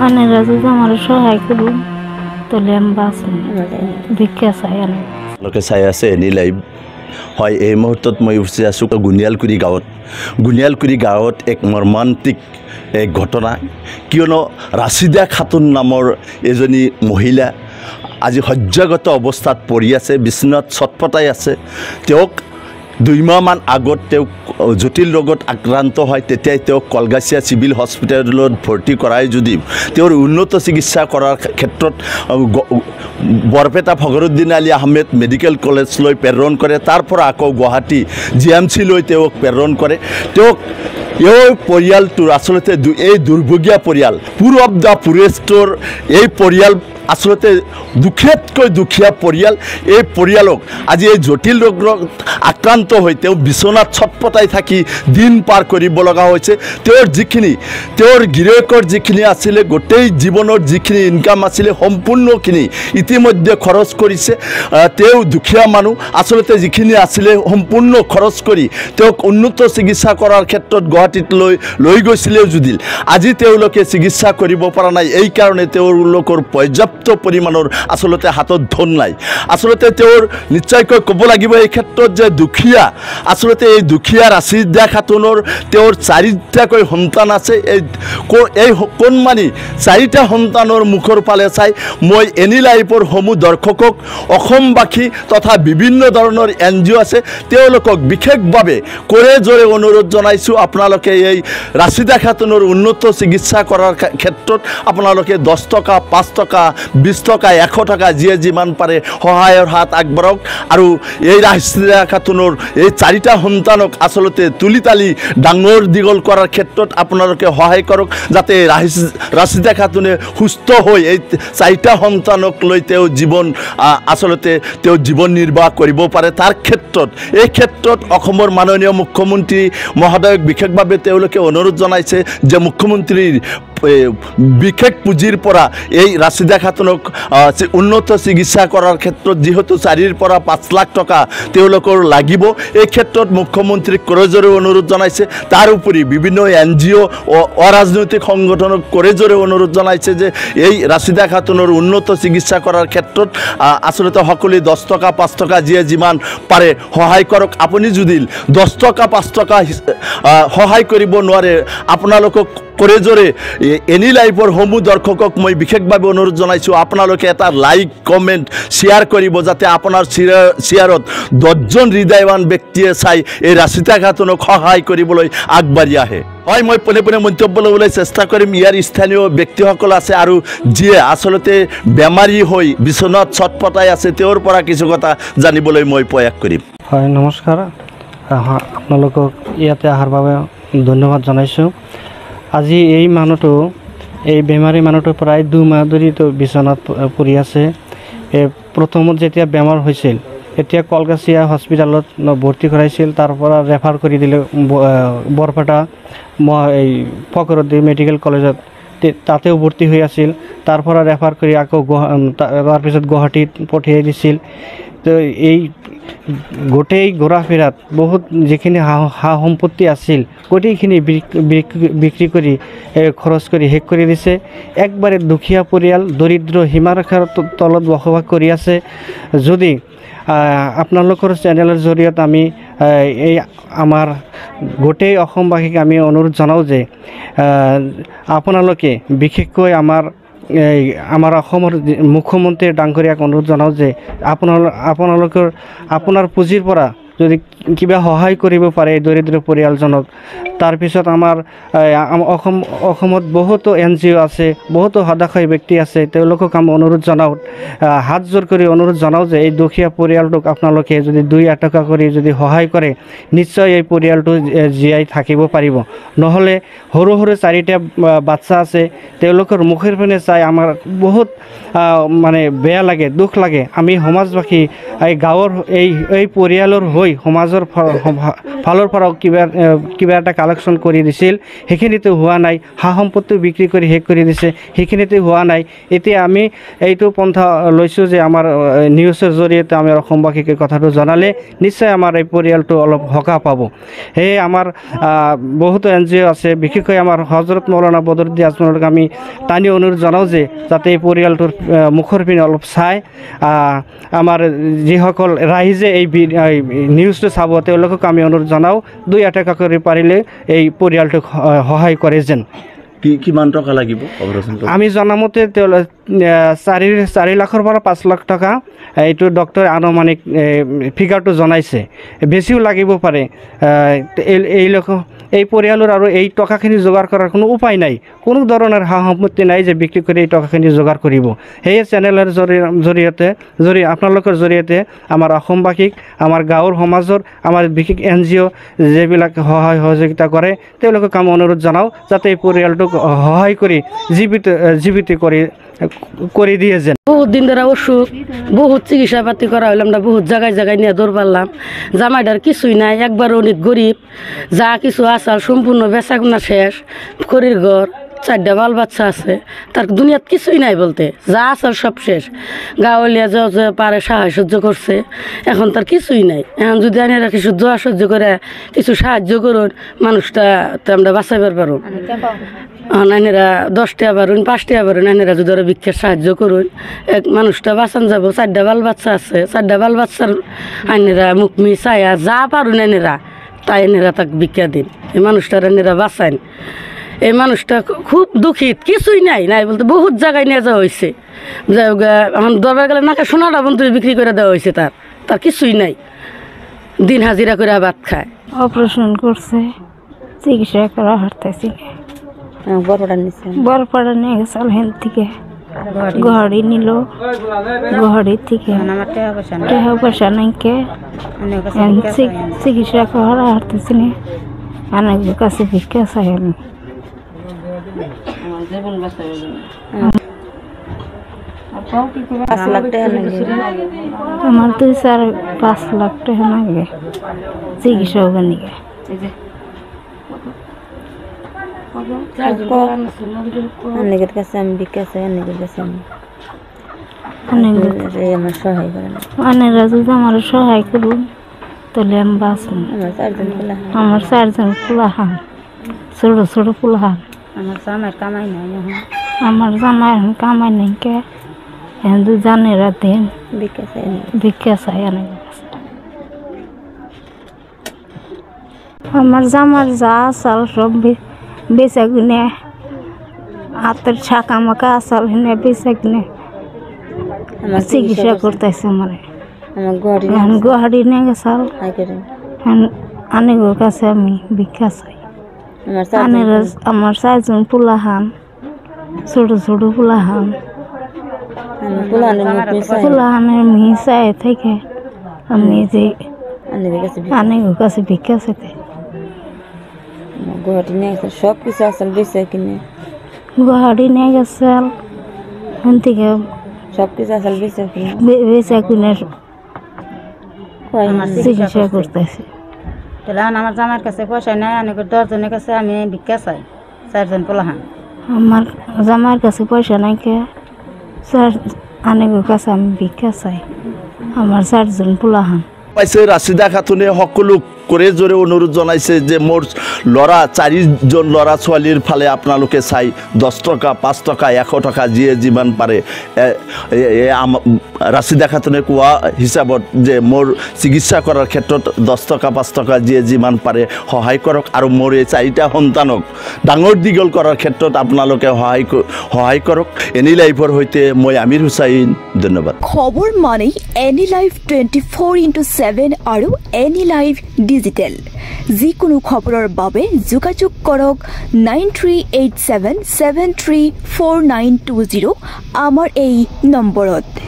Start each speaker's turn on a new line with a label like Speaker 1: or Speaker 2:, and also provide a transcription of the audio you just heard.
Speaker 1: আনেরা যদি আমার সহায় করুন তাহলে আমি বাঁচব ভিক্ষা চাই আমি
Speaker 2: লোকে চাই আছে এনি লাইভ হয় এই মুহূৰ্তত মই উঠি আছোঁ গুনিয়ালকুৰি গাঁৱত এক মৰ্মান্তিক এক ঘটনা কিয়নো ৰাছিদা খাতুন নামৰ এজনী মহিলা আজি সহ্যাগত অৱস্থাত পৰি আছে বিছনাত ছটপটাই আছে তেওঁক 2 মাহমান আগত তেওঁ জটিল ৰোগত আক্ৰান্ত হয় তেতিয়াই তেওঁ কলগাছিয়া চিভিল হস্পিটেলত ভৰ্তি কৰাই যদিও তেওঁৰ উন্নত চিকিৎসা কৰাৰ ক্ষেত্ৰত বৰপেটা ফখৰুদ্দিন আলী আহমেদ মেডিকেল কলেজলৈ প্ৰেৰণ কৰে তাৰ পৰা আকৌ গুৱাহাটী জিএমচি লৈ তেওঁক প্ৰেৰণ কৰে তেওঁক এই পৰিয়ালটোৰ আচলতে এই দুৰ্ভগীয়া পৰিয়াল পুৰ অফ দ্য পুৰেষ্টৰ এই পৰিয়াল আসলতে দুখীয়াতকৈ দুখীয়া পৰিয়াল এই পৰিয়ালক আজি এই জটিল ৰোগত আক্ৰান্ত হৈ তেওঁ বিছনাত ছটপটাই থাকি দিন পাৰ কৰিব লগা হৈছে তেওঁৰ যিখিনি তেওঁৰ গিৰিয়েকৰ যিখিনি আছিলে গোটেই জীৱনৰ যিখিনি ইনকাম আছিলে সম্পূৰ্ণখিনি ইতিমধ্যে খৰচ কৰিছে তেওঁ দুখীয়া মানুহ আসলতে যিখিনি আছিলে সম্পূৰ্ণ খৰচ কৰি তেওঁক উন্নত চিকিৎসা কৰাৰ ক্ষেত্ৰত গুৱাহাটীত লৈ গৈছিলে যদি আজি তেওঁলোকে চিকিৎসা কৰিব পৰা নাই এই কাৰণে তেওঁলোকৰ পৰ্যাপ্ত পৰিমাণৰ আসলতে হাতত ধন নাই আসলতে তেওঁৰ নিশ্চয়কৈ ক'ব লাগিব এই ক্ষেত্ৰত যে দুখীয়া আসলতে এই দুখীয়া ৰাছিদা খাতুনৰ তেওঁৰ 4টাকৈ সন্তান আছে এই কোনমানি 4টা সন্তানৰ মুখৰ ফালে চাই মই এনি লাইফৰ সমূহ দৰ্শকক অসমবাসী তথা বিভিন্ন ধৰণৰ এনজিঅ আছে তেওঁলোকক বিশেষভাৱে কৰে জোৰে অনুৰোধ জনাইছোঁ আপোনালোকে এই ৰাছিদা খাতুনৰ উন্নত চিকিৎসা কৰাৰ ক্ষেত্ৰত আপোনালোকে 10 টকা 5 টকা 20 টকা 100 টকা যিয়ে যিমান পাৰে সহায়ৰ হাত আগবঢ়াওক আৰু এই ৰাছিদা খাতুনৰ এই 4টা সন্তানক আসলতে তুলিতালি ডাঙৰ দীঘল কৰাৰ ক্ষেত্ৰত আপোনালোকে সহায় কৰক যাতে ৰাছিদা খাতুনে সুস্থ হৈ এই 4টা সন্তানক লৈ তেওঁ জীৱন আসলতে তেওঁ জীৱন নিৰ্বাহ কৰিব পাৰে তাৰ ক্ষেত্ৰত এই ক্ষেত্ৰত অসমৰ মাননীয় মুখ্যমন্ত্ৰী মহোদয়ক বিশেষভাৱে তেওঁলোকে অনুৰোধ জনাইছে যে মুখ্যমন্ত্ৰীৰ বিশেষ পুঁজিৰ পৰা এই ৰাছিদা খাতুনক উন্নত চিকিৎসা কৰাৰ ক্ষেত্ৰত যেহেতু 4 পৰা 5 লাখ টকা তেওঁলোকৰ লাগিব এই ক্ষেত্ৰত মুখ্যমন্ত্ৰীক কৰজোৰে অনুৰোধ জনাইছে তাৰ উপৰি বিভিন্ন এনজিঅ অৰাজনৈতিক সংগঠনক কৰজোৰে অনুৰোধ জনাইছে যে এই ৰাছিদা খাতুনৰ উন্নত চিকিৎসা কৰাৰ ক্ষেত্ৰত আসলতে সকলোৱে 10 টকা 5 টকা যিয়ে যিমান পাৰে সহায় কৰক আপুনি যদি 10 টকা 5 টকা সহায় কৰিব নোৱাৰে আপোনালোকক কৰে জোৰে এনি লাইফৰ সমূহ দৰ্শকক মই বিশেষভাৱে অনুৰোধ জনাইছোঁ আপোনালোকে এটা লাইক কমেণ্ট শ্বেয়াৰ কৰিব যাতে আপোনাৰ শ্বেয়াৰত 10জন হৃদয়ৱান ব্যক্তিয়ে চাই এই ৰাছিদা খাতুনক সহায় কৰিবলৈ আগবাঢ়ি আহে হয় মই পোনে পোনে মন্তব্য ল'বলৈ চেষ্টা কৰিম ইয়াৰ স্থানীয় ব্যক্তিসকল আছে আৰু যিয়ে আসলতে বেমাৰী হৈ বিছনাত ছটপটাই আছে তেওঁৰ পৰা কিছু কথা জানিবলৈ মই প্ৰয়াস কৰিম
Speaker 3: হয় নমস্কাৰ আপোনালোকক ইয়াতে অহাৰ বাবে ধন্যবাদ জনাইছোঁ আজি এই মানুহটো এই বেমাৰী মানুহটো প্ৰায় 2 মাহ ধৰি বিছনাত পৰি আছে প্ৰথমত যেতিয়া বেমাৰ হৈছিল এতিয়া কলগাছিয়া হস্পিটেলত ভৰ্তি কৰাইছিল তাৰ পৰা ৰেফাৰ কৰি দিলে বৰপেটা এই ফখৰুদ্দিন মেডিকেল কলেজত তাতেও ভৰ্তি হৈ আছিল তাৰ পৰা ৰেফাৰ কৰি আকৌ তাৰপিছত গুৱাহাটীত পঠিয়াই দিছিল তো এই গোটেই ঘূৰা-ফিৰাত বহুত যিখিনি সা সম্পত্তি আছিল গোটেইখিনি বিক্ৰী কৰি খৰচ কৰি শেষ কৰি দিছে একবাৰে দুখীয়া পৰিয়াল দৰিদ্ৰ সীমাৰেখাৰ তলত বসবাস কৰি আছে যদি আপোনালোকৰ চেনেলৰ জৰিয়তে আমি এই আমাৰ গোটেই অসমবাসীক আমি অনুৰোধ জনাওঁ যে আপোনালোকে বিশেষকৈ আমাৰ অসমৰ মুখ্যমন্ত্ৰী ডাঙৰীয়াক অনুৰোধ জনাওঁ যে আপোনাৰ পুঁজিৰ পৰা যদি কিবা সহায় কৰিব পাৰে দৰিদ্ৰ পৰিয়ালজনক তাৰপিছত আমাৰ অসমত বহুতো এনজিঅ আছে বহুতো সদাশয় ব্যক্তি আছে তেওঁলোকক আমি অনুৰোধ জনাওঁ হাত জোৰ কৰি অনুৰোধ জনাওঁ যে এই দুখীয়া পৰিয়ালটোক আপোনালোকে যদি 2 টকা কৰি যদি সহায় কৰে নিশ্চয় এই পৰিয়ালটো জীয়াই থাকিব পাৰিব নহ'লে সৰু সৰু 4টা বাচ্চা আছে তেওঁলোকৰ মুখৰ পিনে চাই আমাৰ বহুত মানে বেয়া লাগে দুখ লাগে আমি সমাজবাসী এই গাঁৱৰ এই পৰিয়ালৰ হৈ সমাজৰ সমাজৰ ফালৰ পৰাও কিবা এটা কালেকশ্যন কৰি দিছিল, সেইখিনিতো হোৱা নাই। সা সম্পত্তি বিক্ৰী কৰি শেষ কৰি দিছে, সেইখিনিতো হোৱা নাই। এতিয়া আমি এইটো পন্থা লৈছোঁ যে আমাৰ নিউজৰ জৰিয়তে আমি অসমবাসীক কথাটো জনালে নিশ্চয় আমাৰ এই পৰিয়ালটো অলপ সকাহ পাব। সেয়ে আমাৰ বহুতো NGO আছে, বিশেষকৈ আমাৰ হজৰত মৌলানা বদৰুদ্দিন আজমলক আমি টানি অনুৰোধ জনাওঁ যে যাতে এই পৰিয়ালটোৰ মুখৰ পিনে অলপ চাই আমাৰ যিসকল ৰাইজে এই নিউজটো চাব তেওঁলোকক আমি অনুৰোধ জনাওঁ 2 কৰি পাৰিলে এই পৰিয়ালটোক সহায় কৰে যেন।
Speaker 2: কিমান টকা লাগিব
Speaker 3: আমি জনামতে 4 লাখৰ পৰা 5 লাখ টকা এইটো ডক্টৰ আনুমানিক ফিগাৰটো জনাইছে, বেছিও লাগিব পাৰে। এই পৰিয়ালৰ আৰু এই টকাখিনি যোগাৰ কৰাৰ কোনো উপায় নাই, কোনো ধৰণৰ সা সম্পত্তি নাই যে বিক্ৰী কৰি এই টকাখিনি যোগাৰ কৰিব। সেয়ে চেনেলৰ জৰিয়তে আপোনালোকৰ জৰিয়তে আমাৰ অসমবাসীক, আমাৰ গাঁৱৰ সমাজৰ, আমাৰ বিশেষ NGO যিবিলাক সহায় সহযোগিতা কৰে তেওঁলোকক আমি অনুৰোধ জনাওঁ যাতে এই পৰিয়ালটোক সহায় কৰি জীৱিত করে দিয়ে যেন।
Speaker 4: বহুত দিন ধরে অসুখ, বহুত চিকিৎসা পাতি করা হইলাম না, বহুত জায়গায় জায়গায় নিয়ে দৌড় পারলাম। জামাইটার কিছুই নাই, একবার অনেক গরিব, যা কিছু আসাল সম্পূর্ণ বেচাগুনা শেষ, খড়ির ঘর, 4টা বাল বাচ্চা আছে, তার দুনিয়াত কিছুই নাই বলতে, যা আসাল সব শেষ। গাঁৱলীয়া যে পারে সাহায্য সহ্য করছে, এখন তার কিছুই নাই। এখন যদি আনারা কিছু দোয়া সহ্য করে কিছু সাহায্য করুন, মানুষটা তো আমরা বাঁচাইবার পারো। আনারা 10 টাকা পারুন, 5 টাকা পারুন, আনারা যদি ওরা ভিক্ষার সাহায্য করুন, এক মানুষটা বাঁচান যাবো। 4টা বাল বাচ্চা আছে, 4টা বাল বাচ্চার আনারা মুখ মিশাইয়া যা পারুন আনারা তাই আনারা তাকে ভিক্ষা দিন, এই মানুষটার আনারা বাঁচান। এই মানুষটা খুব দুঃখিত, কিছুই নাই নাই বলতে বহুত জায়গায় নিয়ে যাওয়া হয়েছে। এখন দরবার গেলে নাকি সোনাটা বন্ধু বিক্রি করে দেওয়া হয়েছে, তার কিছুই নাই, দিন হাজিরা করে ভাত খায়।
Speaker 1: অপারেশন করছে, চিকিৎসা করা হারতেছি, বরপাড়া নিয়ে গেছিল হেন থেকে গহড়ি নিল, গহড়ি থেকে টাকা পয়সা নাইকে চিকিৎসা করা হারতেছি না, অনেকের কাছে ভিক্ষা চাই আমি। আমার 2-4-5 লাখ টাকা লাগে চিকিৎসা হবে নাকি।
Speaker 5: অনেকের কাছে আমি ভিক্ষা চাই, অনেকের কাছে আমার সহায় করেন।
Speaker 1: অনেকরা যদি আমার সহায় করুন তাহলে আমি বাঁচব। আমার 4জন পোলাহান, ছোট ছোট পোলাহান।
Speaker 5: আমার জামাইয়ের কামাই নাই,
Speaker 1: আমার জামাই এখন কামাই নাই কে, এখন তো জানেরা দেন ভিক্ষা চাই অনেকের কাছে। আমার জামার যা আসাল সব বেচা কিনে, হাতের ছাকা মাকা আসাল হিনে বেচা কিনে চিকিৎসা করতেছে। আমার গুয়াহাটি নিয়ে গেছাল, অনেকের কাছে আমি ভিক্ষা চাই। আমার 4জন পোলাহান, ছোট ছোট পোলাহান, পোলাহানের মিশায় থেকে আমি যে অনেকের কাছে ভিক্ষা চাইতে।
Speaker 5: গুয়াহাটি নিয়ে গেছে, সব কিছু আসল বেচা কিনে
Speaker 1: গুয়াহাটি নিয়ে গেছে, ওখান থেকে
Speaker 5: সব কিছু আসল বেচা কিনে
Speaker 1: চিকিৎসা করতেছে।
Speaker 5: তাহলে আমার জামার কাছে পয়সা নাই, অনেকের 10 জনের কাছে আমি ভিক্ষা চাই, 4জন পোলাহান।
Speaker 1: আমার জামার কাছে পয়সা নাই কে, অনেকের কাছে আমি ভিক্ষা চাই, আমার 4জন পোলাহান।
Speaker 2: পাইছে রাশিদা খাতুনে সকলো করে জোরে অনুরোধ জানাইছে যে মোর ল'ৰা 4জন ল'ৰা ছোৱালীৰ ফালে আপোনালোকে চাই 10 টকা 5 টকা 100 টকা যিয়ে যিমান পাৰে ৰাশিদা খাতুনে কোৱা হিচাপত যে মোৰ চিকিৎসা কৰাৰ ক্ষেত্ৰত 10 টকা 5 টকা যিয়ে যিমান পাৰে সহায় কৰক, আৰু মোৰ এই 4টা সন্তানক ডাঙৰ দীঘল কৰাৰ ক্ষেত্ৰত আপোনালোকে সহায় কৰক। এনি লাইফৰ সৈতে মই আমিৰ হুসাইন, ধন্যবাদ।
Speaker 6: খবৰ মানেই এনি লাইফ 24/7 আৰু এনি লাইফ ডিজিটেল। যিকোনো খবৰৰ বাবে যোগাযোগ কৰক 9387734920 আমাৰ এই নম্বৰত।